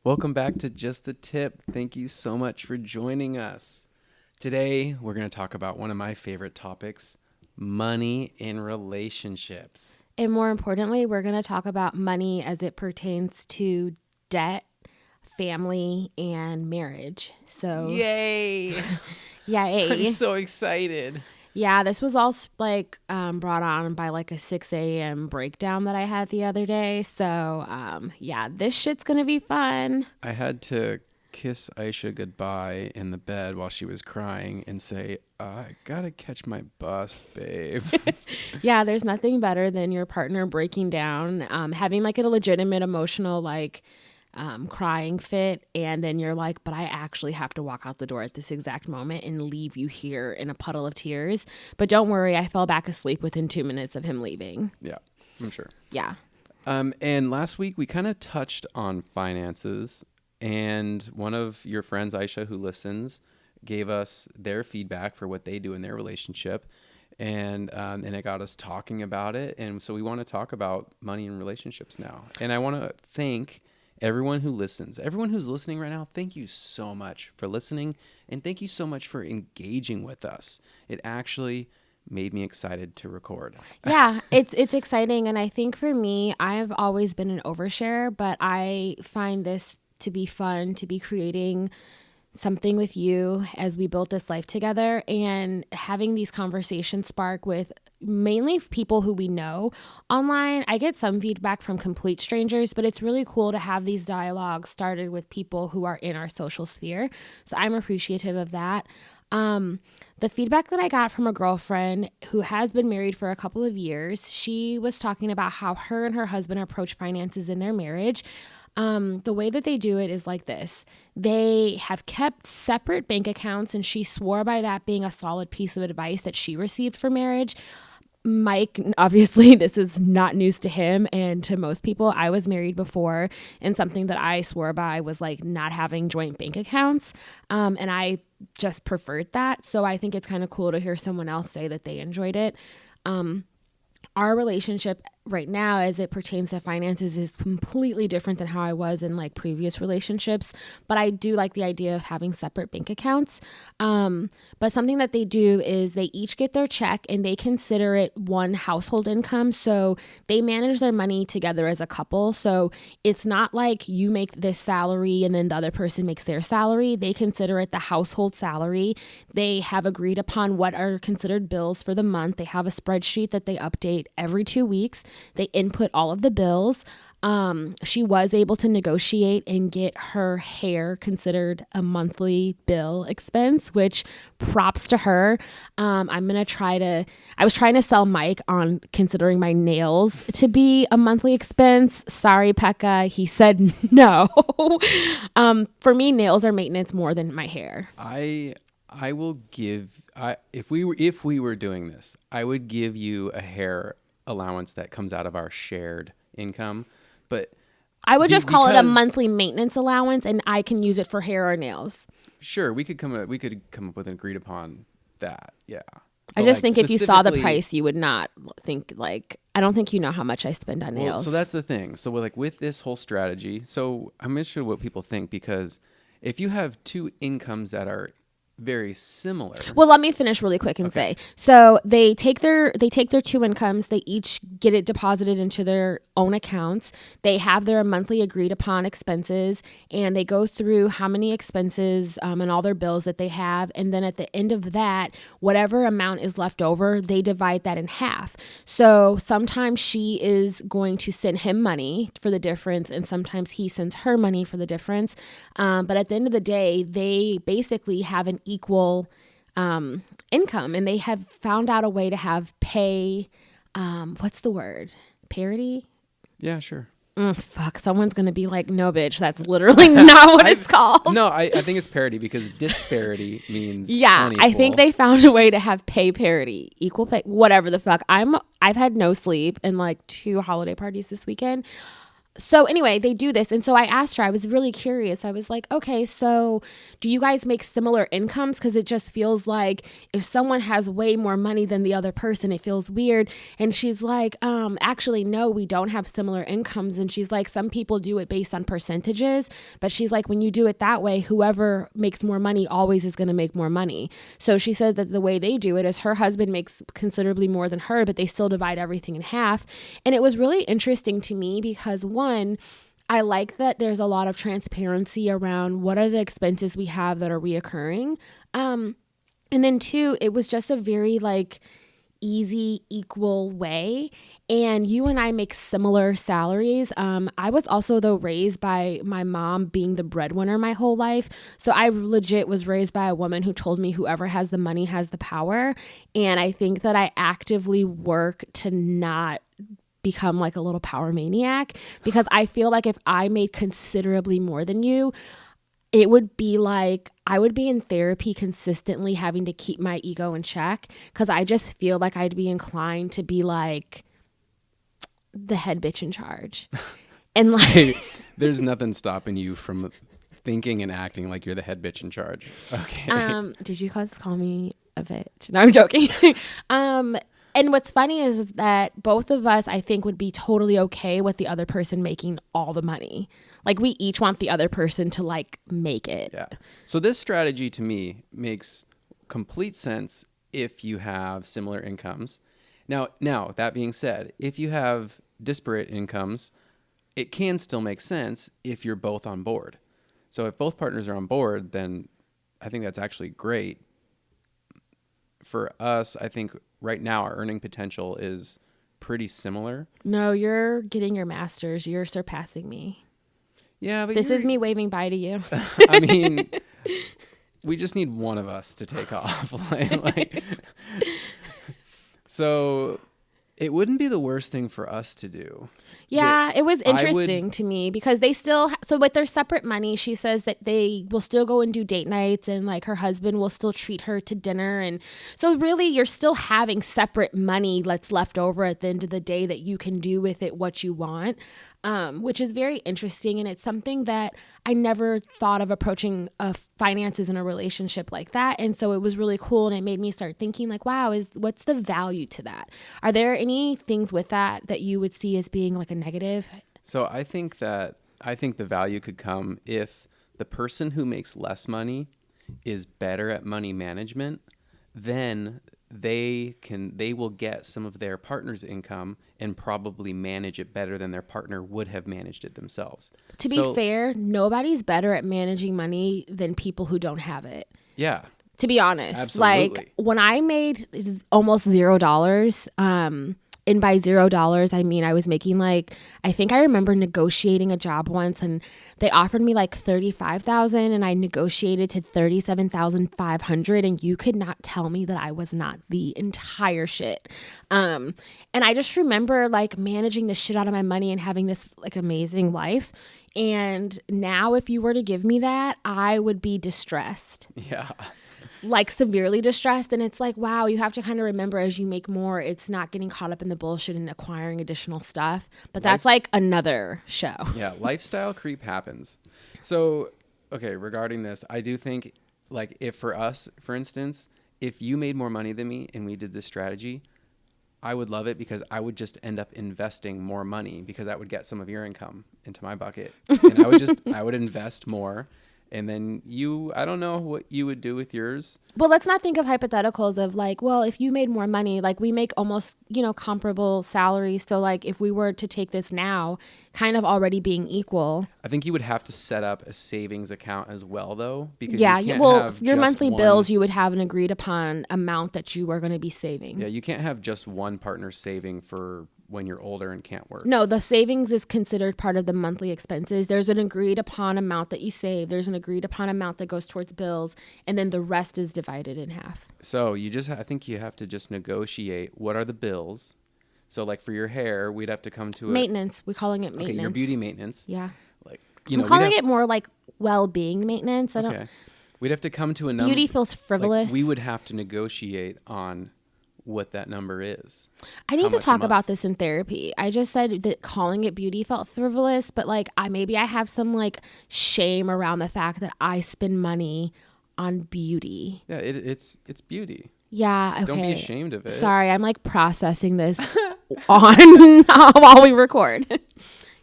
Welcome back to Just the Tip. Thank you so much for joining us. Today, we're going to talk about one of my favorite topics, money in relationships. And more importantly, we're going to talk about money as it pertains to debt, family, and marriage. So, Yay! I'm yay. so excited. Yeah, this was all brought on by like a 6 a.m. breakdown that I had the other day. So, this shit's going to be fun. I had to kiss Aisha goodbye in the bed while she was crying and say, I gotta catch my bus, babe. Yeah, there's nothing better than your partner breaking down, having like a legitimate emotional crying fit, and then you're like, but I actually have to walk out the door at this exact moment and leave you here in a puddle of tears. But don't worry, I fell back asleep within 2 minutes of him leaving. Yeah, I'm sure. Yeah. And last week we kind of touched on finances, and one of your friends, Aisha, who listens, gave us their feedback for what they do in their relationship, and it got us talking about it. And so we want to talk about money in relationships now. And I want to thank everyone who listens. Everyone who's listening right now, thank you so much for listening, and thank you so much for engaging with us. It actually made me excited to record. Yeah, it's exciting. And I think for me, I've always been an oversharer, but I find this to be fun, to be creating something with you as we build this life together, and having these conversations spark with mainly people who we know online. I get some feedback from complete strangers, but it's really cool to have these dialogues started with people who are in our social sphere. So I'm appreciative of that. The feedback that I got from a girlfriend who has been married for a couple of years, she was talking about how her and her husband approach finances in their marriage. The way that they do it is like this. They have kept separate bank accounts, and she swore by that being a solid piece of advice that she received for marriage. Mike, obviously, this is not news to him and to most people. I was married before, and something that I swore by was like not having joint bank accounts. And I just preferred that. So I think it's kind of cool to hear someone else say that they enjoyed it. Our relationship right now as it pertains to finances is completely different than how I was in like previous relationships, but I do like the idea of having separate bank accounts. But something that they do is they each get their check and they consider it one household income. So they manage their money together as a couple. So it's not like you make this salary and then the other person makes their salary. They consider it the household salary. They have agreed upon what are considered bills for the month. They have a spreadsheet that they update every 2 weeks. They input all of the bills. She was able to negotiate and get her hair considered a monthly bill expense, which props to her. I was trying to sell Mike on considering my nails to be a monthly expense. Sorry, Pekka. He said no. For me, nails are maintenance more than my hair. I will give, if we were doing this, I would give you a hair allowance that comes out of our shared income, but I would just call it a monthly maintenance allowance, and I can use it for hair or nails. Sure, we could come up with an agreed upon that. Yeah. I just think if you saw the price, you would not think I don't think you know how much I spend on nails. So that's the thing. So with this whole strategy, so I'm interested in what people think, because if you have two incomes that are very similar. Well, let me finish really quick and say, so they take their two incomes, they each get it deposited into their own accounts. They have their monthly agreed upon expenses, and they go through how many expenses and all their bills that they have. And then at the end of that, whatever amount is left over, they divide that in half. So sometimes she is going to send him money for the difference, and sometimes he sends her money for the difference. But at the end of the day, they basically have an equal income, and they have found out a way to have pay what's the word, parity? Yeah, sure. Fuck, someone's gonna be like, no bitch, that's literally not what it's called. No, I think it's parity, because disparity means unequal. I think they found a way to have pay parity, equal pay, whatever the fuck. I've had no sleep and like 2 holiday parties this weekend. So anyway, they do this. And so I asked her, I was really curious. I was like, okay, so do you guys make similar incomes? Because it just feels like if someone has way more money than the other person, it feels weird. And she's like, actually, no, we don't have similar incomes. And she's like, some people do it based on percentages. But she's like, when you do it that way, whoever makes more money always is going to make more money. So she said that the way they do it is her husband makes considerably more than her, but they still divide everything in half. And it was really interesting to me because one, I like that there's a lot of transparency around what are the expenses we have that are reoccurring. And then two, it was just a very like easy, equal way. And you and I make similar salaries. I was also though raised by my mom being the breadwinner my whole life. So I legit was raised by a woman who told me whoever has the money has the power. And I think that I actively work to not become like a little power maniac, because I feel like if I made considerably more than you, it would be like I would be in therapy consistently having to keep my ego in check, because I just feel like I'd be inclined to be like the head bitch in charge. And like Hey, there's nothing stopping you from thinking and acting like you're the head bitch in charge. Okay. Did you guys call me a bitch? No, I'm joking. And what's funny is that both of us, I think, would be totally okay with the other person making all the money. Like we each want the other person to like make it. Yeah. So this strategy to me makes complete sense if you have similar incomes. Now that being said, if you have disparate incomes, it can still make sense if you're both on board. So if both partners are on board, then I think that's actually great. For us, I think right now our earning potential is pretty similar. No, you're getting your master's. You're surpassing me. Yeah, but this is me waving bye to you. I mean, we just need one of us to take off. So it wouldn't be the worst thing for us to do. Yeah, it was interesting to me because they still, so with their separate money, she says that they will still go and do date nights and like her husband will still treat her to dinner. And so really you're still having separate money that's left over at the end of the day that you can do with it what you want, which is very interesting. And it's something that I never thought of approaching finances in a relationship like that. And so it was really cool. And it made me start thinking like, wow, what's the value to that? Are there any things with that you would see as being like a negative? So I think the value could come if the person who makes less money is better at money management, then they will get some of their partner's income and probably manage it better than their partner would have managed it themselves. To be fair, nobody's better at managing money than people who don't have it. Yeah. To be honest, absolutely. Like when I made almost $0, and by $0, I mean I was making like, I think I remember negotiating a job once and they offered me like $35,000 and I negotiated to $37,500, and you could not tell me that I was not the entire shit. And I just remember like managing the shit out of my money and having this like amazing life. And now if you were to give me that, I would be distressed. Yeah. Like severely distressed. And it's like, wow, you have to kind of remember as you make more, it's not getting caught up in the bullshit and acquiring additional stuff. But that's like another show. Yeah, lifestyle creep happens. So, okay, regarding this, I do think like if for us, for instance, if you made more money than me and we did this strategy, I would love it because I would just end up investing more money because that would get some of your income into my bucket. And I would invest more. And then I don't know what you would do with yours. Well, let's not think of hypotheticals of like, well, if you made more money, like we make almost, comparable salaries. So like if we were to take this now, kind of already being equal. I think you would have to set up a savings account as well, though. Because your monthly bills, you would have an agreed upon amount that you are going to be saving. Yeah, you can't have just one partner saving for when you're older and can't work. No, the savings is considered part of the monthly expenses. There's an agreed upon amount that you save. There's an agreed upon amount that goes towards bills. And then the rest is divided in half. So I think you have to just negotiate what are the bills. So like for your hair, we'd have to come to maintenance. We're calling it maintenance. Okay, your beauty maintenance. Yeah. Like, I'm calling it more like well-being maintenance. We'd have to come to a number. Beauty feels frivolous. Like we would have to negotiate on what that number is. I need to talk about this in therapy. I just said that calling it beauty felt frivolous, but like maybe I have some like shame around the fact that I spend money on beauty. Yeah, it's beauty. Yeah, okay. Don't be ashamed of it. Sorry, I'm like processing this on while we record.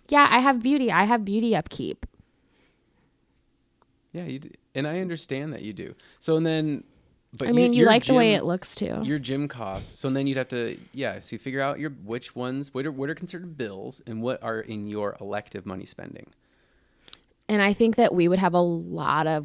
Yeah, I have beauty. I have beauty upkeep. Yeah, you do. And I understand that you do. So and then, but I mean, you like the way it looks too. Your gym costs. So then you'd have to, so you figure out which ones, what are considered bills and what are in your elective money spending. And I think that we would have I don't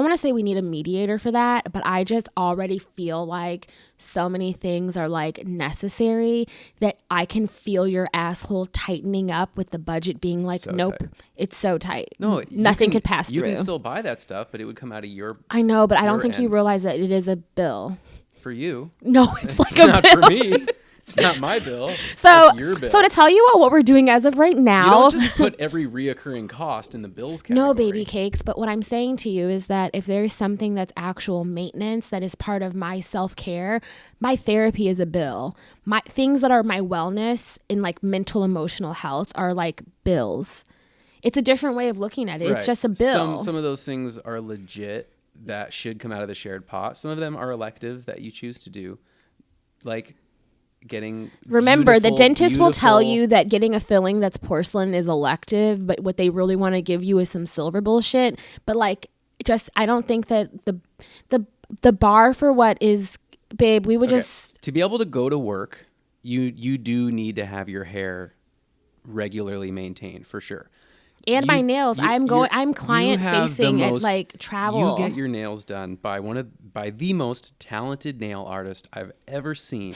want to say we need a mediator for that, but I just already feel like so many things are like necessary that I can feel your asshole tightening up with the budget being like, so nope, tight. It's so tight. No, nothing could pass through. You can still buy that stuff, but it would come out of your. I know, but I don't think you realize that it is a bill. For you. No, it's like a not bill. For me. It's not my bill. So, it's your bill. So to tell you what we're doing as of right now. You don't just put every reoccurring cost in the bills category. No, baby cakes. But what I'm saying to you is that if there's something that's actual maintenance that is part of my self-care, my therapy is a bill. My things that are my wellness and like mental, emotional health are like bills. It's a different way of looking at it. Right. It's just a bill. Some of those things are legit that should come out of the shared pot. Some of them are elective that you choose to do. Like remember, the dentist will tell you that getting a filling that's porcelain is elective, but what they really want to give you is some silver bullshit. But like, just I don't think that the bar for what is, babe, we would just to be able to go to work, you do need to have your hair regularly maintained for sure. And my nails. I'm client facing at like travel. You get your nails done by by the most talented nail artist I've ever seen.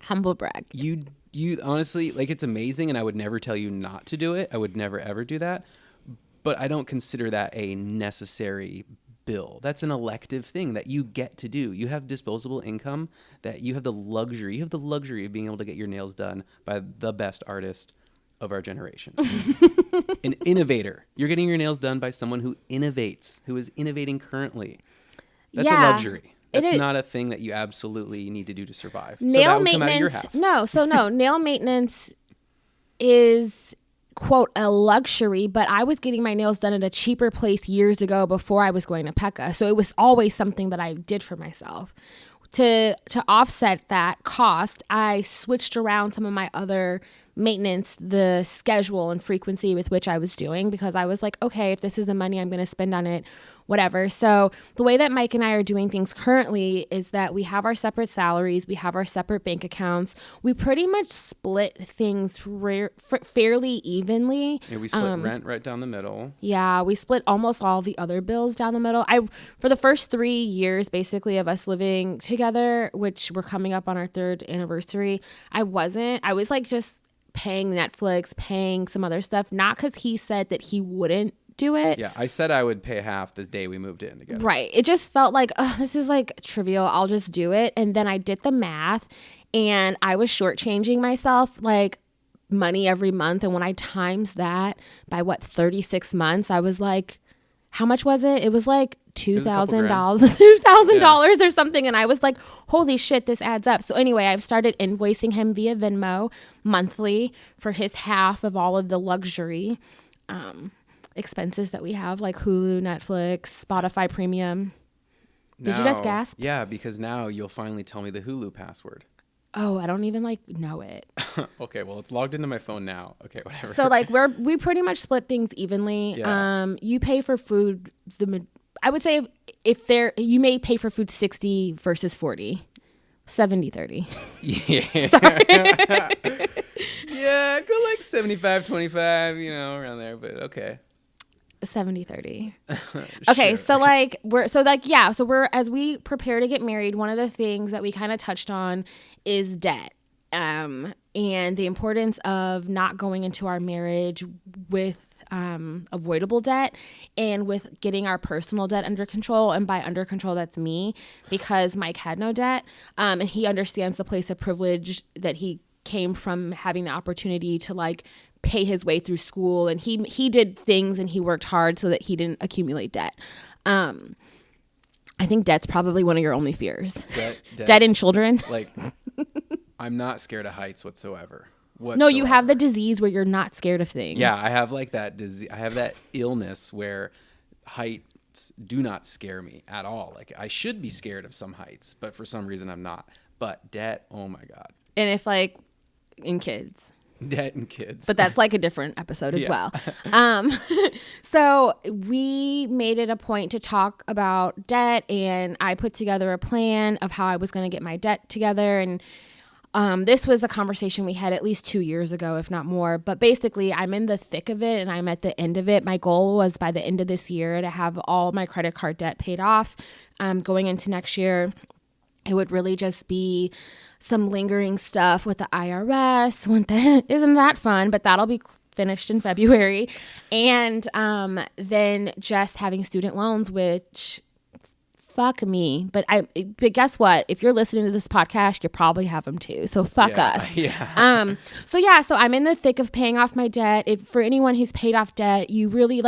Humble brag. You honestly, like, it's amazing, and I would never tell you not to do it. I would never ever do that. But I don't consider that a necessary bill. That's an elective thing that you get to do. You have disposable income that you have the luxury. You have the luxury of being able to get your nails done by the best artist of our generation. An innovator. You're getting your nails done by someone who innovates, who is innovating currently. That's a luxury. That's not a thing that you absolutely need to do to survive. Nail maintenance. Nail maintenance is, quote, a luxury, but I was getting my nails done at a cheaper place years ago before I was going to Pekka. So it was always something that I did for myself. To offset that cost, I switched around some of my other maintenance, the schedule and frequency with which I was doing, because I was like, okay, if this is the money I'm going to spend on it, whatever. So the way that Mike and I are doing things currently is that we have our separate salaries, we have our separate bank accounts. We pretty much split things fairly evenly. Yeah, we split rent right down the middle. Yeah, we split almost all the other bills down the middle. For the first 3 years, basically, of us living together, which we're coming up on our 3rd anniversary, I was like just paying Netflix, paying some other stuff, not because he said that he wouldn't do it. Yeah, I said I would pay half the day we moved in together. Right. It just felt like, this is like trivial. I'll just do it. And then I did the math and I was shortchanging myself like money every month. And when I times that by 36 months, I was like, how much was it? It was like $2,000, $2,000 or something. And I was like, holy shit, this adds up. So anyway, I've started invoicing him via Venmo monthly for his half of all of the luxury expenses that we have, like Hulu, Netflix, Spotify Premium. Did you just gasp? Yeah, because now you'll finally tell me the Hulu password. Oh, I don't even know it. Okay, well, it's logged into my phone now. Okay, whatever. So we pretty much split things evenly. Yeah. You pay for food. I would say you may pay for food 60 versus 40. 70-30. Yeah. Sorry. Yeah, go like 75-25, around there, but okay. 70-30. Okay, sure. So we're as we prepare to get married, one of the things that we kind of touched on is debt. And the importance of not going into our marriage with avoidable debt and with getting our personal debt under control. And by under control, that's me, because Mike had no debt. And he understands the place of privilege that he came from, having the opportunity to pay his way through school. And he did things and he worked hard so that he didn't accumulate debt. I think debt's probably one of your only fears. Debt, Debt and children. like, I'm not scared of heights whatsoever. No, you have the disease where you're not scared of things. Yeah, I have like that disease. I have that illness where heights do not scare me at all. Like, I should be scared of some heights, but for some reason I'm not. But debt, oh my God. And if like in kids. Debt and kids. But that's like a different episode as well. So we made it a point to talk about debt, and I put together a plan of how I was going to get my debt together. And this was a conversation we had at least 2 years ago, if not more. But basically, I'm in the thick of it and I'm at the end of it. My goal was by the end of this year to have all my credit card debt paid off. Going into next year, it would really just be some lingering stuff with the IRS. Isn't that fun? But that'll be finished in February. And then just having student loans, which fuck me. But guess what? If you're listening to this podcast, you probably have them too. So fuck us. Yeah. So I'm in the thick of paying off my debt. If for anyone who's paid off debt, you really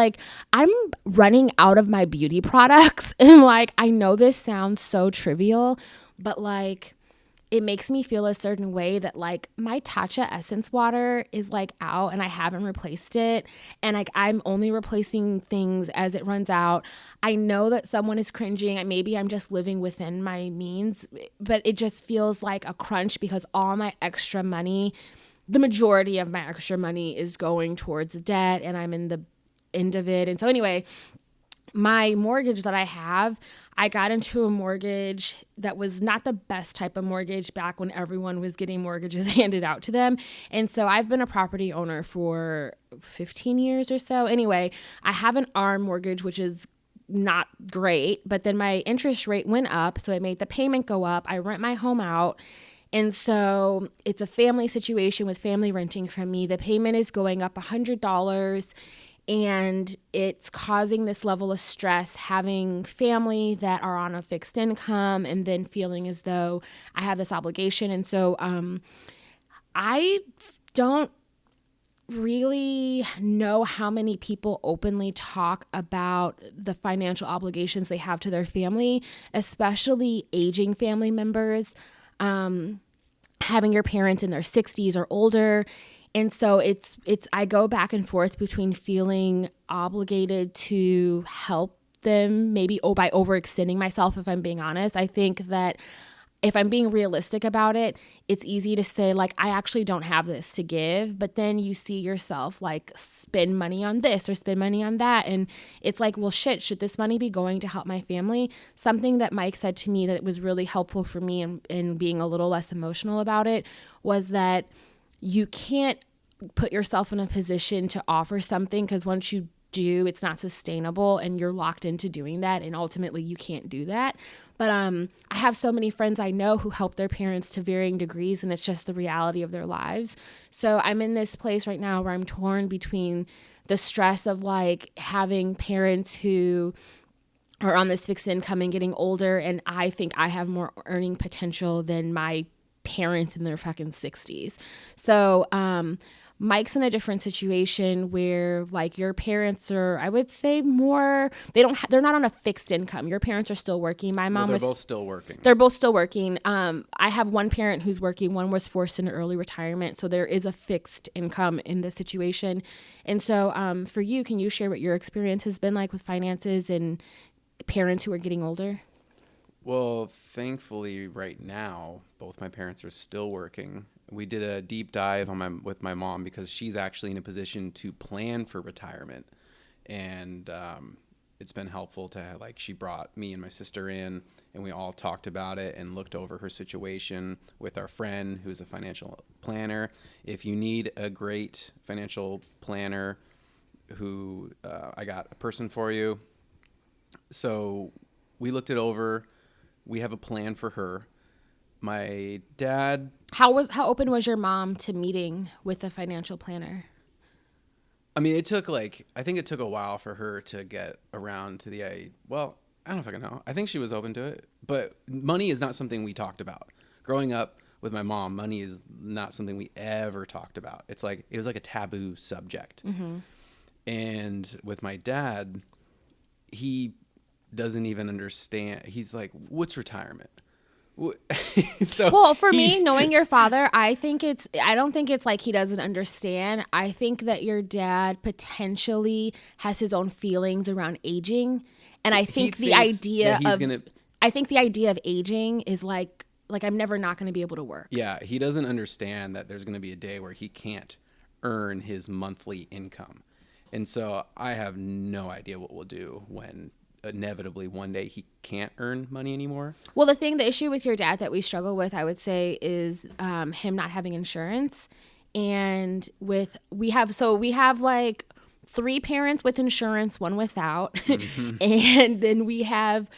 I'm running out of my beauty products. And I know this sounds so trivial, but it makes me feel a certain way that my Tatcha essence water is out and I haven't replaced it. And I'm only replacing things as it runs out. I know that someone is cringing. Maybe I'm just living within my means, but it just feels like a crunch because all my extra money, the majority of my extra money is going towards debt and I'm in the end of it. And so anyway, my mortgage that I got into a mortgage that was not the best type of mortgage back when everyone was getting mortgages handed out to them. And so I've been a property owner for 15 years or so. Anyway, I have an ARM mortgage, which is not great, but then my interest rate went up. So it made the payment go up. I rent my home out. And so it's a family situation with family renting from me. The payment is going up $100. And it's causing this level of stress, having family that are on a fixed income and then feeling as though I have this obligation. And so I don't really know how many people openly talk about the financial obligations they have to their family, especially aging family members, having your parents in their 60s or older. And so I go back and forth between feeling obligated to help them, maybe by overextending myself, if I'm being honest. I think that if I'm being realistic about it, it's easy to say I actually don't have this to give, but then you see yourself spend money on this or spend money on that. And it's well, shit, should this money be going to help my family? Something that Mike said to me that was really helpful for me in being a little less emotional about it was that you can't put yourself in a position to offer something because once you do, it's not sustainable and you're locked into doing that. And ultimately you can't do that. But I have so many friends I know who help their parents to varying degrees and it's just the reality of their lives. So I'm in this place right now where I'm torn between the stress of having parents who are on this fixed income and getting older. And I think I have more earning potential than my parents in their fucking 60s. So Mike's in a different situation where your parents are, I would say more, they're not on a fixed income. Your parents are still working. My mom they're both still working. They're both still working. I have one parent who's working. One was forced into early retirement. So there is a fixed income in this situation. And so for you, can you share what your experience has been like with finances and parents who are getting older? Well, thankfully, right now, both my parents are still working. We did a deep dive with my mom because she's actually in a position to plan for retirement. And it's been helpful to have, she brought me and my sister in, and we all talked about it and looked over her situation with our friend who's a financial planner. If you need a great financial planner, I got a person for you. So we looked it over. We have a plan for her. My dad. How open was your mom to meeting with a financial planner? I mean, I think it took a while for her to get around to well, I don't fucking know. I think she was open to it, but money is not something we talked about. Growing up with my mom, money is not something we ever talked about. It was a taboo subject. Mm-hmm. And with my dad, he doesn't even understand. He's like, what's retirement? So Well, for me, knowing your father, I don't think it's like he doesn't understand. I think that your dad potentially has his own feelings around aging. And I he think the thinks that idea he's of, gonna. I think the idea of aging is like I'm never not going to be able to work. Yeah, he doesn't understand that there's going to be a day where he can't earn his monthly income. And so I have no idea what we'll do when inevitably one day he can't earn money anymore. Well, the issue with your dad that we struggle with, I would say, is him not having insurance. And we have like 3 parents with insurance, 1 without. Mm-hmm. And then we have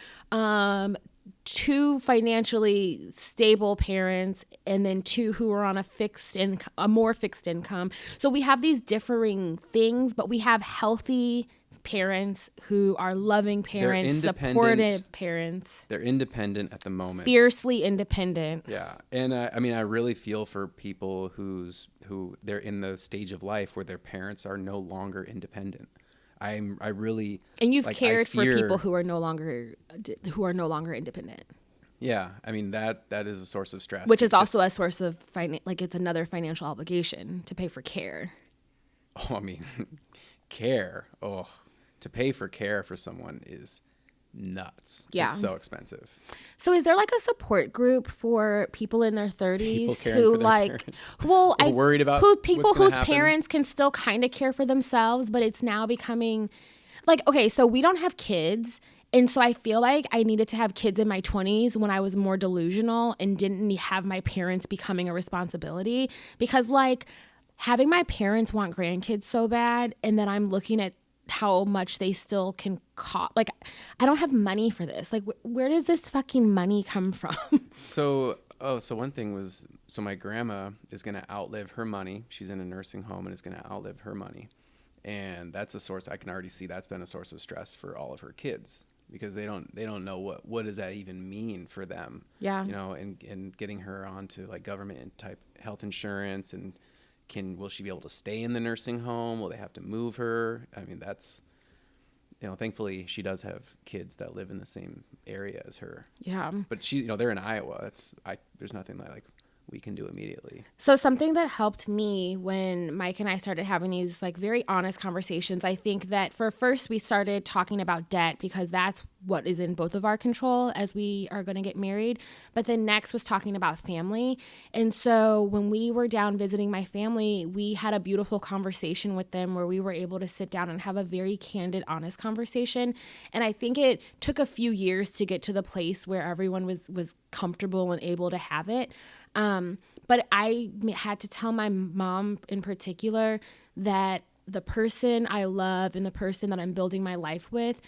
2 financially stable parents, and then 2 who are on a more fixed income. So we have these differing things, but we have healthy parents who are loving parents, supportive parents. They're independent at the moment. Fiercely independent. Yeah. And I mean, I really feel for people who they're in the stage of life where their parents are no longer independent. I really. And you've like, cared for people who are no longer independent. Yeah, I mean that is a source of stress, which is also a source of it's another financial obligation to pay for care. Oh, I mean, care. Oh, to pay for care for someone is nuts. Yeah, it's so expensive. So is there like a support group for people in their 30s who are worried about people whose parents can still kind of care for themselves, but it's now becoming like, okay, so we don't have kids. And so I feel like I needed to have kids in my 20s when I was more delusional and didn't have my parents becoming a responsibility, because like having my parents want grandkids so bad, and then I'm looking at how much they still can cost. Like, I don't have money for this. Like, where does this fucking money come from? So one thing was, so my grandma is going to outlive her money. She's in a nursing home and is going to outlive her money. And that's a source, I can already see that's been a source of stress for all of her kids, because they don't know what does that even mean for them. Yeah. You know, and getting her onto like government type health insurance, and will she be able to stay in the nursing home? Will they have to move her? I mean, that's, thankfully she does have kids that live in the same area as her. Yeah. But they're in Iowa. There's nothing like we can do immediately. So something that helped me when Mike and I started having these like very honest conversations, I think that first we started talking about debt, because that's what is in both of our control as we are going to get married. But then next was talking about family. And so when we were down visiting my family, we had a beautiful conversation with them where we were able to sit down and have a very candid, honest conversation. And I think it took a few years to get to the place where everyone was comfortable and able to have it. But I had to tell my mom in particular that the person I love and the person that I'm building my life with,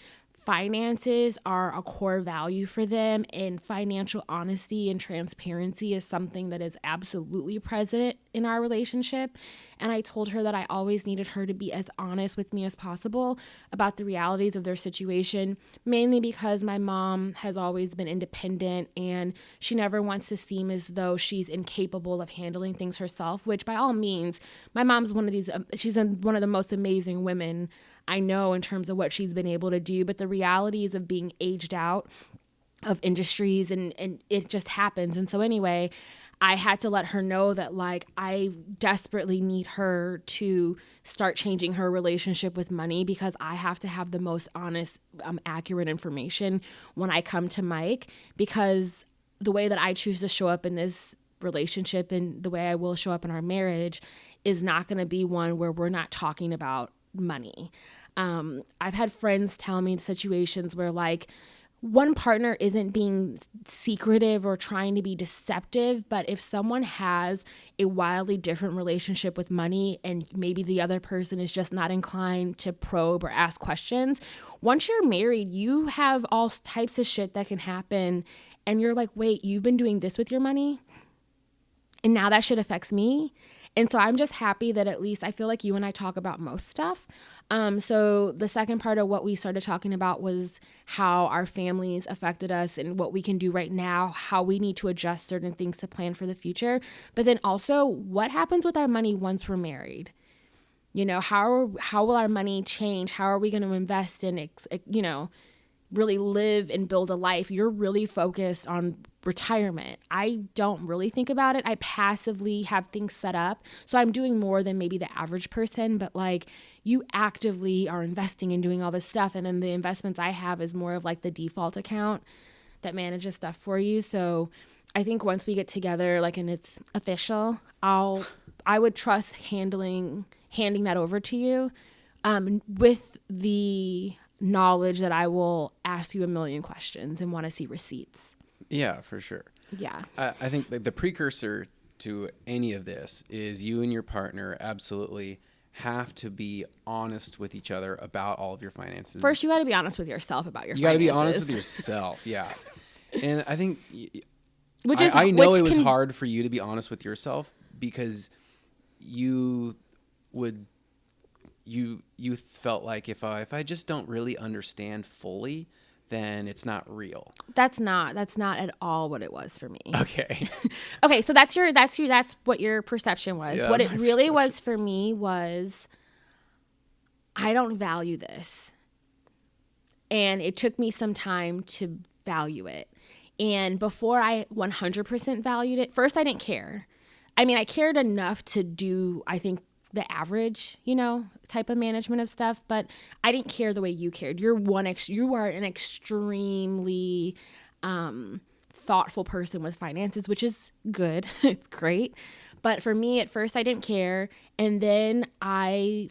finances are a core value for them, and financial honesty and transparency is something that is absolutely present in our relationship. And I told her that I always needed her to be as honest with me as possible about the realities of their situation, mainly because my mom has always been independent and she never wants to seem as though she's incapable of handling things herself, which by all means, my mom's she's one of the most amazing women I know in terms of what she's been able to do. But the realities of being aged out of industries and it just happens. And so anyway, I had to let her know that like I desperately need her to start changing her relationship with money, because I have to have the most honest, accurate information when I come to Mike, because the way that I choose to show up in this relationship and the way I will show up in our marriage is not going to be one where we're not talking about money. I've had friends tell me situations where like one partner isn't being secretive or trying to be deceptive, but if someone has a wildly different relationship with money and maybe the other person is just not inclined to probe or ask questions, once you're married, you have all types of shit that can happen. And you're like, wait, you've been doing this with your money? And now that shit affects me? And so I'm just happy that at least I feel like you and I talk about most stuff. So the second part of what we started talking about was how our families affected us and what we can do right now, how we need to adjust certain things to plan for the future. But then also what happens with our money once we're married? How will our money change? How are we going to invest in, really live and build a life. You're really focused on retirement. I don't really think about it. I passively have things set up. So I'm doing more than maybe the average person, but like you actively are investing and doing all this stuff. And then the investments I have is more of like the default account that manages stuff for you. So I think once we get together, like, and it's official, I would trust handing that over to you, with the knowledge that I will ask you a million questions and want to see receipts. Yeah, for sure. Yeah. I think the precursor to any of this is you and your partner absolutely have to be honest with each other about all of your finances. First, you got to be honest with yourself about your You got to finances. be honest with yourself. Yeah. And I think I know it was hard for you to be honest with yourself because you felt like if I just don't really understand fully, then it's not real. That's not at all what it was for me. Okay. Okay, so that's what your perception was. Yeah, what it really perception. was for me was I don't value this. And it took me some time to value it. And before I 100% valued it, first I didn't care. I mean, I cared enough to do, I think, the average, type of management of stuff, but I didn't care the way you cared. You are an extremely thoughtful person with finances, which is good. It's great. But for me, at first, I didn't care. And then I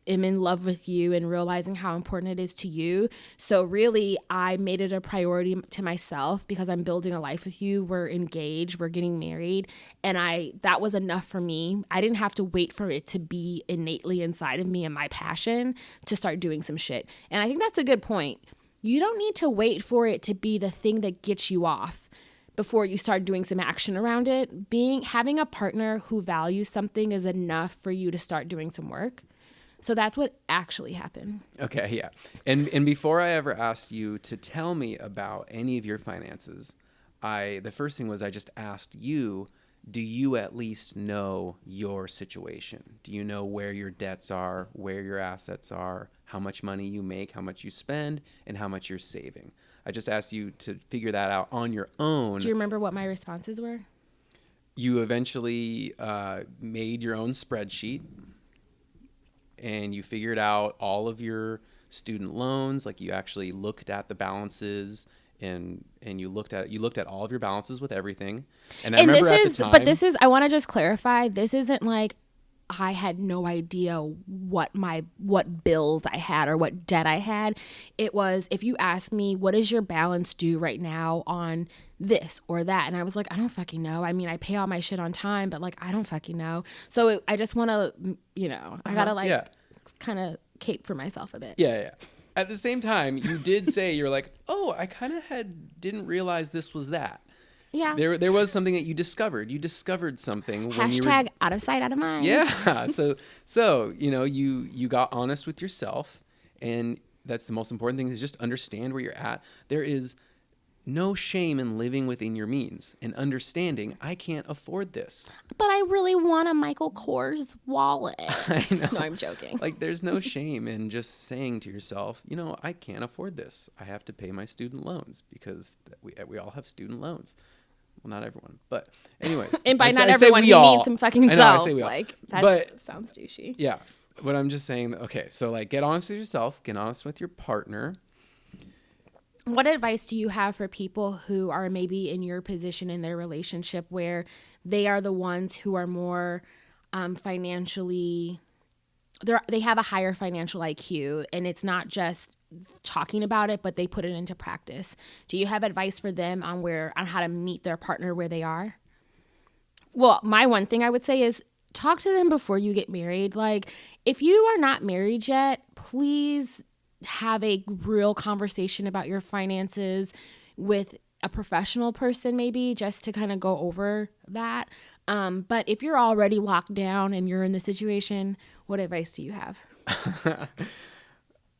am in love with you and realizing how important it is to you. So really, I made it a priority to myself because I'm building a life with you. We're engaged. We're getting married. And that was enough for me. I didn't have to wait for it to be innately inside of me and my passion to start doing some shit. And I think that's a good point. You don't need to wait for it to be the thing that gets you off before you start doing some action around it. Having a partner who values something is enough for you to start doing some work. So that's what actually happened. Okay, yeah. And before I ever asked you to tell me about any of your finances, the first thing was I just asked you, do you at least know your situation? Do you know where your debts are, where your assets are, how much money you make, how much you spend, and how much you're saving? I just asked you to figure that out on your own. Do you remember what my responses were? You eventually made your own spreadsheet and you figured out all of your student loans. Like you actually looked at the balances and you looked at all of your balances with everything. And I remember at the time. But this is, I want to just clarify, this isn't like I had no idea what bills I had or what debt I had. It was, if you ask me, what is your balance due right now on this or that? And I was like, I don't fucking know. I mean, I pay all my shit on time, but like, I don't fucking know. So I just want to, I got to kind of cape for myself a bit. Yeah. At the same time, you did say, you're like, oh, I kind of didn't realize this was that. Yeah. There was something that you discovered. You discovered something. Hashtag out of sight, out of mind. Yeah. So you got honest with yourself, and that's the most important thing, is just understand where you're at. There is no shame in living within your means and understanding I can't afford this. But I really want a Michael Kors wallet. I know. No, I'm joking. Like there's no shame in just saying to yourself, I can't afford this. I have to pay my student loans because we all have student loans. Well, not everyone, but anyways. And by not everyone, he means some fucking self. Like that sounds douchey. Yeah, but I'm just saying. Okay, so like, get honest with yourself. Get honest with your partner. What advice do you have for people who are maybe in your position in their relationship where they are the ones who are more financially, they have a higher financial IQ, and it's not just talking about it, but they put it into practice? Do you have advice for them on how to meet their partner where they are? Well, my one thing I would say is talk to them before you get married. Like, if you are not married yet, please have a real conversation about your finances with a professional person, maybe just to kind of go over that. But if you're already locked down and you're in the situation, what advice do you have?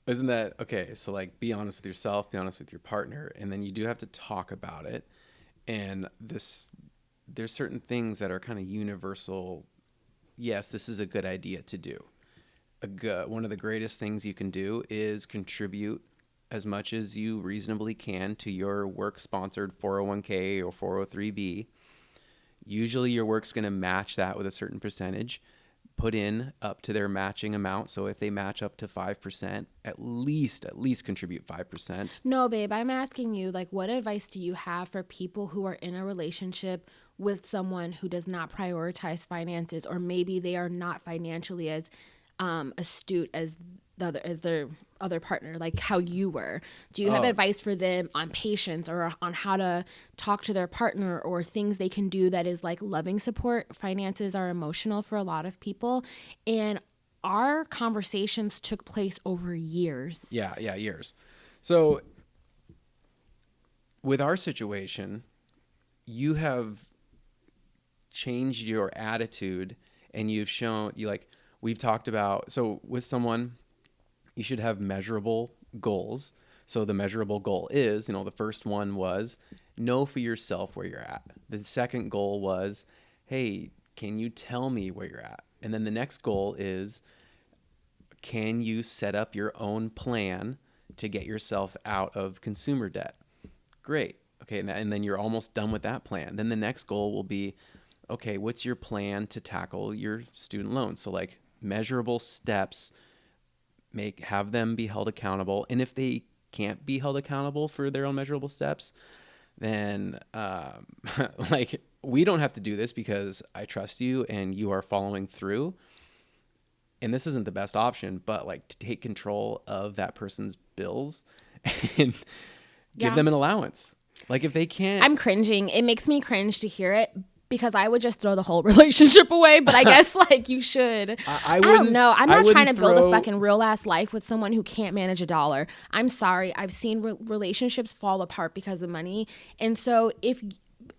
Isn't that okay? So like, be honest with yourself, be honest with your partner, and then you do have to talk about it. And there's certain things that are kind of universal. Yes, this is a good idea to do. One of the greatest things you can do is contribute as much as you reasonably can to your work-sponsored 401k or 403b. Usually your work's going to match that with a certain percentage. Put in up to their matching amount. So if they match up to 5%, at least contribute 5%. No, babe, I'm asking you, like, what advice do you have for people who are in a relationship with someone who does not prioritize finances, or maybe they are not financially as astute as their other partner, like how you were? Do you have advice for them on patience or on how to talk to their partner, or things they can do that is like loving support? Finances are emotional for a lot of people, and our conversations took place over years. Yeah, years. So with our situation, you have changed your attitude, and you've shown we've talked about, so with someone, you should have measurable goals. So the measurable goal is, the first one was know for yourself where you're at. The second goal was, hey, can you tell me where you're at? And then the next goal is, can you set up your own plan to get yourself out of consumer debt? Great. Okay. And then you're almost done with that plan. Then the next goal will be, okay, what's your plan to tackle your student loans? So like measurable steps, have them be held accountable. And if they can't be held accountable for their own measurable steps, then we don't have to do this because I trust you and you are following through. And this isn't the best option, but to take control of that person's bills and give them an allowance. Like if they can't. I'm cringing. It makes me cringe to hear it, because I would just throw the whole relationship away. But I guess you should. I don't know. I'm not trying to build a fucking real ass life with someone who can't manage $1. I'm sorry. I've seen relationships fall apart because of money. And so if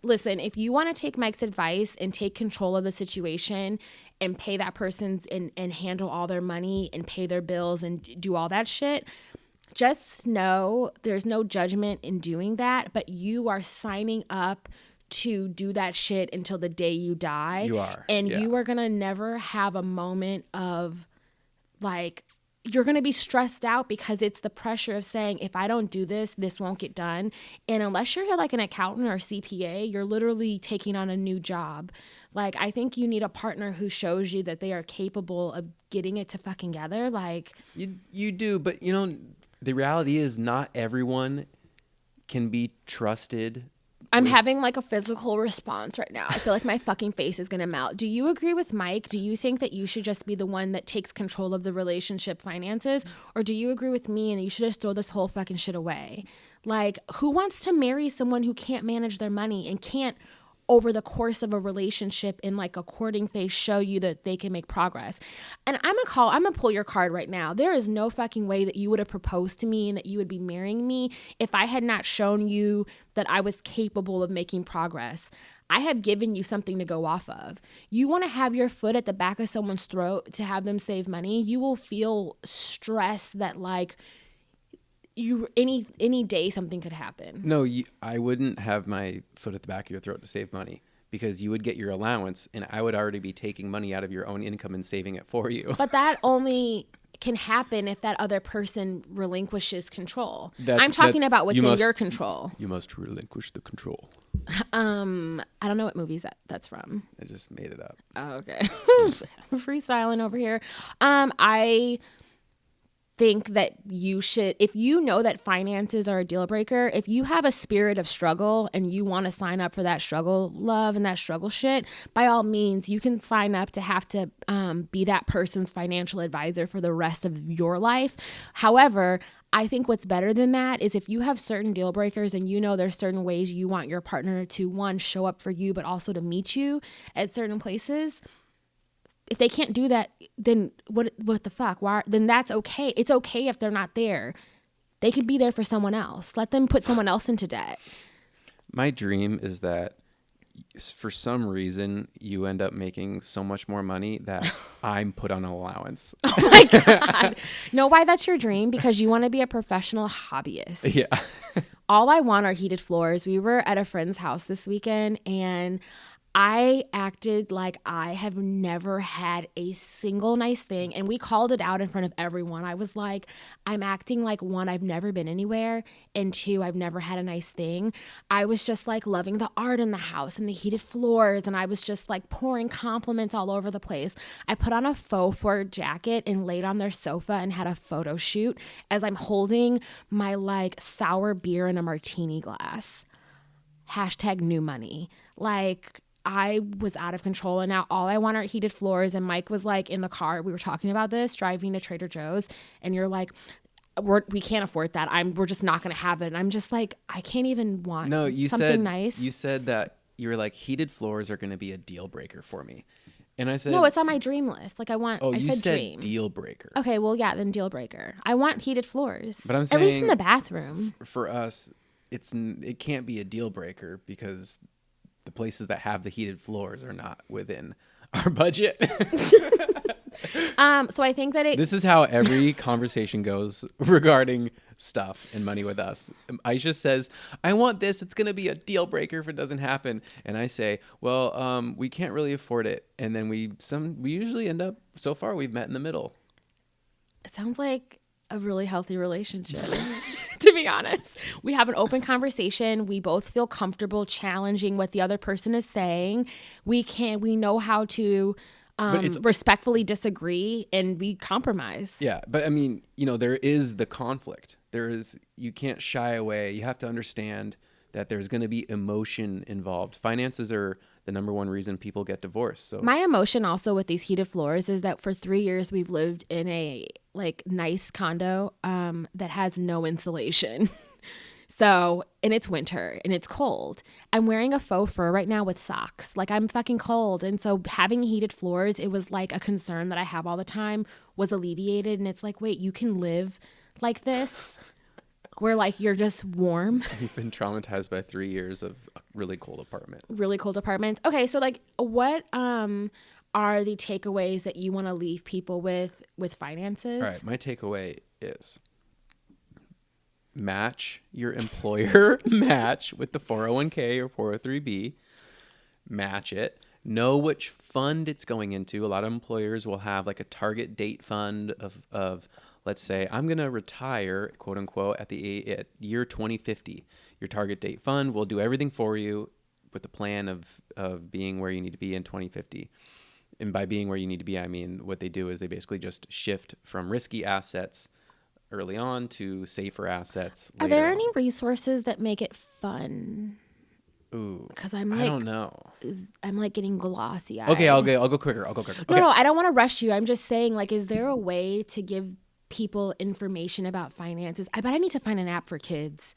you want to take Mike's advice and take control of the situation and pay that person and handle all their money and pay their bills and do all that shit, just know there's no judgment in doing that, but you are signing up to do that shit until the day you die. You are. And you are going to never have a moment of you're going to be stressed out because it's the pressure of saying, if I don't do this, this won't get done. And unless you're like an accountant or CPA, you're literally taking on a new job. I think you need a partner who shows you that they are capable of getting it to fucking together. You do, but the reality is not everyone can be trusted. I'm having a physical response right now. I feel like my fucking face is going to melt. Do you agree with Mike? Do you think that you should just be the one that takes control of the relationship finances? Or do you agree with me and you should just throw this whole fucking shit away? Who wants to marry someone who can't manage their money and can't, over the course of a relationship in a courting phase, show you that they can make progress? And I'm gonna pull your card right now. There is no fucking way that you would have proposed to me and that you would be marrying me if I had not shown you that I was capable of making progress. I have given you something to go off of. You want to have your foot at the back of someone's throat to have them save money, you will feel stressed that any day something could happen. No, I wouldn't have my foot at the back of your throat to save money, because you would get your allowance and I would already be taking money out of your own income and saving it for you. But that only can happen if that other person relinquishes control. I'm talking about what's in your control. You must relinquish the control. I don't know what movies that's from. I just made it up. Oh, okay. Freestyling over here. I think that you should, if you know that finances are a deal breaker, if you have a spirit of struggle and you want to sign up for that struggle love and that struggle shit, by all means, you can sign up to have to be that person's financial advisor for the rest of your life. However, I think what's better than that is if you have certain deal breakers and there's certain ways you want your partner to, one, show up for you, but also to meet you at certain places. If they can't do that, then what the fuck? Why? Then that's okay. It's okay if they're not there. They can be there for someone else. Let them put someone else into debt. My dream is that for some reason you end up making so much more money that I'm put on an allowance. Oh my God. Know why that's your dream? Because you want to be a professional hobbyist. Yeah. All I want are heated floors. We were at a friend's house this weekend and I acted like I have never had a single nice thing. And we called it out in front of everyone. I was like, I'm acting like, one, I've never been anywhere. And two, I've never had a nice thing. I was just like loving the art in the house and the heated floors. And I was just like pouring compliments all over the place. I put on a faux fur jacket and laid on their sofa and had a photo shoot as I'm holding my like sour beer in a martini glass. Hashtag new money. Like, I was out of control, and now all I want are heated floors. And Mike was like in the car, we were talking about this, driving to Trader Joe's, and you're like, we can't afford that. We're just not going to have it. And I'm just like, I can't even want No, something nice. You said that you were like, heated floors are going to be a deal breaker for me. And I said, No, it's on my dream list. Like oh, I you said said dream. deal breaker. Okay, well, yeah, then deal breaker. I want heated floors. But I'm saying, at least in the bathroom. For us, it can't be a deal breaker because the places that have the heated floors are not within our budget. So I think that this is how every conversation goes regarding stuff and money with us. Aisha says, I want this. It's going to be a deal breaker if it doesn't happen. And I say, well, we can't really afford it. And then we usually end up, so far, we've met in the middle. It sounds like a really healthy relationship. To be honest, we have an open conversation. We both feel comfortable challenging what the other person is saying. We know how to respectfully disagree, and we compromise. Yeah. But I mean, there is the conflict. You can't shy away. You have to understand that there's going to be emotion involved. Finances are the number one reason people get divorced. So my emotion also with these heated floors is that for 3 years we've lived in a like nice condo that has no insulation. So, and it's winter and it's cold. I'm wearing a faux fur right now with socks. Like, I'm fucking cold. And so having heated floors, it was like a concern that I have all the time was alleviated. And it's like, wait, you can live like this where like you're just warm. You've been traumatized by 3 years of a really cold apartment. Really cold apartments. Okay, so like what are the takeaways that you want to leave people with finances? All right, my takeaway is match your employer match with the 401k or 403b. Match it. Know which fund it's going into. A lot of employers will have like a target date fund of let's say I'm going to retire, quote unquote, at year 2050. Your target date fund will do everything for you with the plan of being where you need to be in 2050. And by being where you need to be, I mean what they do is they basically just shift from risky assets early on to safer assets later. Are there on. any resources that make it fun? Ooh, because I don't know. I'm like getting glossy eyed. Okay, I'll go quicker. No, I don't want to rush you. I'm just saying, like, is there a way to give people information about finances? I bet I need to find an app for kids.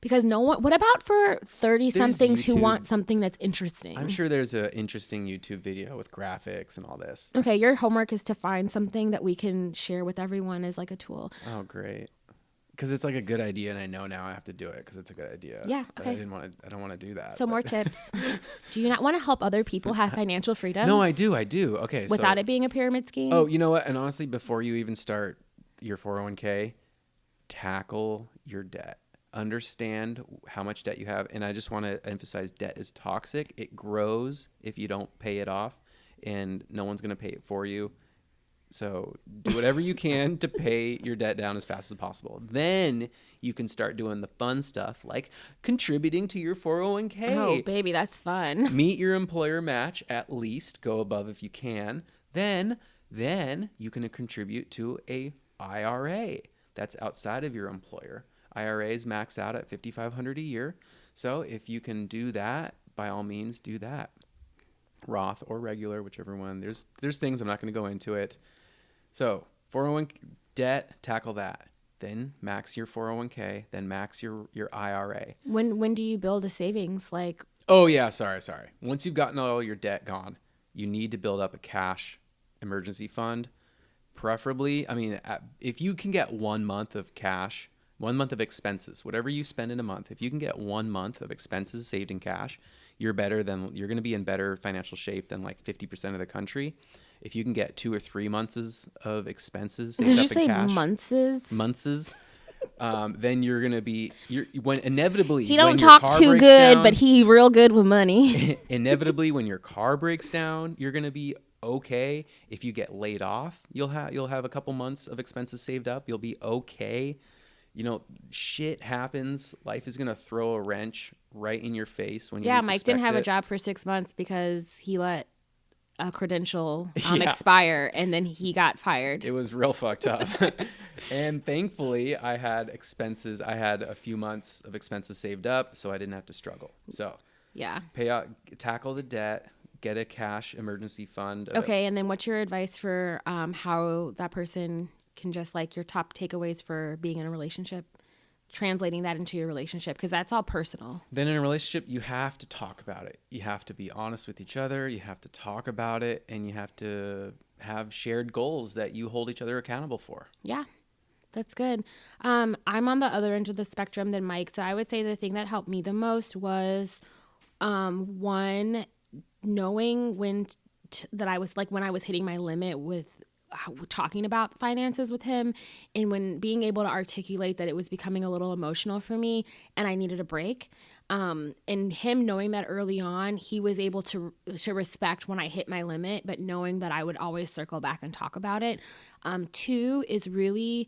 Because no one, what about for 30-somethings who want something that's interesting? I'm sure there's an interesting YouTube video with graphics and all this. Okay, your homework is to find something that we can share with everyone as like a tool. Oh, great. Because it's like a good idea, and I know now I have to do it because it's a good idea. Yeah, okay. I don't want to do that. So more tips. Do you not want to help other people have financial freedom? No, I do. Okay. Without it being a pyramid scheme? Oh, you know what? And honestly, before you even start your 401k, tackle your debt. Understand how much debt you have. And I just want to emphasize debt is toxic. It grows if you don't pay it off, and no one's going to pay it for you. So do whatever you can to pay your debt down as fast as possible. Then you can start doing the fun stuff like contributing to your 401k. Oh, baby, that's fun. Meet your employer match, at least. Go above if you can. Then you can contribute to a IRA that's outside of your employer. IRAs max out at $5,500 a year. So if you can do that, by all means, do that. Roth or regular, whichever one. There's things, I'm not going to go into it. So 401k debt, tackle that. Then max your 401k, then max your IRA. When do you build a savings? Like, oh yeah, sorry. Once you've gotten all your debt gone, you need to build up a cash emergency fund. Preferably, I mean, if you can get 1 month of cash, 1 month of expenses, whatever you spend in a month, if you can get 1 month of expenses saved in cash, you're going to be in better financial shape than like 50% of the country. If you can get 2 or 3 months of expenses saved up in cash. Did you say months? Months. then you're gonna be when inevitably He when don't your talk car too breaks good, down, but he real good with money. inevitably when your car breaks down, you're gonna be okay. If you get laid off, you'll have a couple months of expenses saved up. You'll be okay. Shit happens. Life is gonna throw a wrench right in your face when you Yeah, least Mike didn't expect have a it. job for 6 months because he let a credential Yeah. expire, and then he got fired. It was real fucked up. And thankfully, I had expenses. I had a few months of expenses saved up, so I didn't have to struggle. So Yeah. pay out, tackle the debt, get a cash emergency fund. Okay, and then what's your advice for how that person can just like your top takeaways for being in a relationship, translating that into your relationship, because that's all personal. Then in a relationship, you have to talk about it. You have to be honest with each other. You have to talk about it, and you have to have shared goals that you hold each other accountable for. Yeah, that's good. I'm on the other end of the spectrum than Mike, so I would say the thing that helped me the most was one, knowing that I was like when I was hitting my limit with talking about finances with him, and when being able to articulate that it was becoming a little emotional for me and I needed a break. And him knowing that early on, he was able to respect when I hit my limit, but knowing that I would always circle back and talk about it. Two is really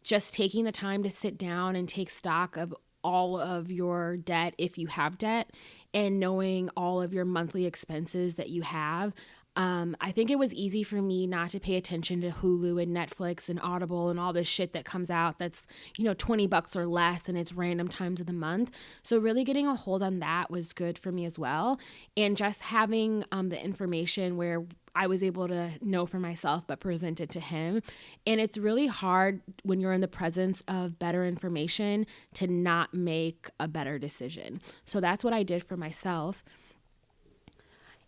just taking the time to sit down and take stock of all of your debt if you have debt, and knowing all of your monthly expenses that you have. I think it was easy for me not to pay attention to Hulu and Netflix and Audible and all this shit that comes out that's, $20 or less, and it's random times of the month. So really getting a hold on that was good for me as well. And just having the information where I was able to know for myself but present it to him. And it's really hard when you're in the presence of better information to not make a better decision. So that's what I did for myself.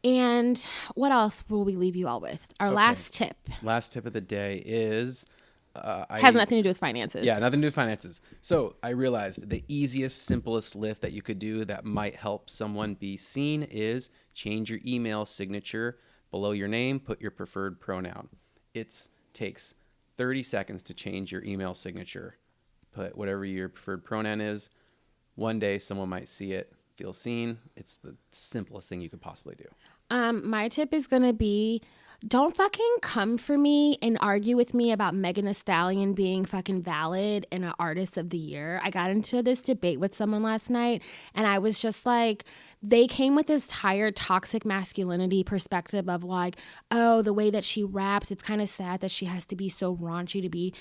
And what else will we leave you all with? Our last tip Last tip of the day is has nothing to do with finances. Yeah, nothing to do with finances. So I realized the easiest, simplest lift that you could do that might help someone be seen is change your email signature. Below your name, put your preferred pronoun. It takes 30 seconds to change your email signature. Put whatever your preferred pronoun is. One day someone might see it, feel seen. It's the simplest thing you could possibly do. My tip is going to be, don't fucking come for me and argue with me about Megan Thee Stallion being fucking valid and an artist of the year. I got into this debate with someone last night, and I was just like, they came with this tired, toxic masculinity perspective of like, oh, the way that she raps, it's kind of sad that she has to be so raunchy to be,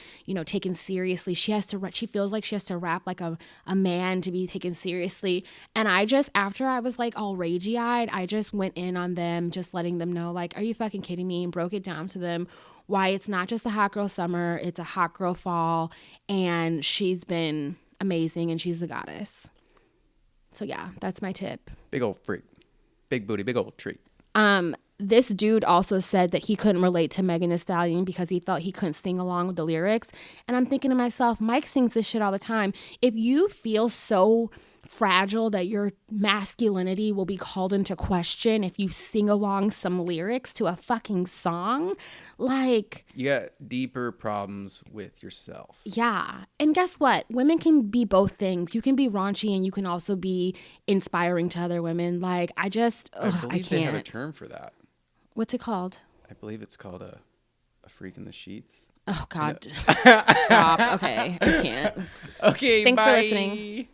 taken seriously. She feels like she has to rap like a man to be taken seriously. And after I was like all ragey eyed, I just went in on them, just letting them know, like, are you fucking kidding me? And broke it down to them why it's not just a hot girl summer, it's a hot girl fall, and she's been amazing and she's the goddess. So yeah, that's my tip. Big old freak. Big booty, big old treat. This dude also said that he couldn't relate to Megan Thee Stallion because he felt he couldn't sing along with the lyrics. And I'm thinking to myself, Mike sings this shit all the time. If you feel so fragile that your masculinity will be called into question if you sing along some lyrics to a fucking song, like, you got deeper problems with yourself. yeah. And guess what? Women can be both things. You can be raunchy and you can also be inspiring to other women. Like, I believe can't. they have a term for that. What's it called? I believe it's called a freak in the sheets. Oh God. Stop. Okay. I can't. Okay, Thanks bye. for listening.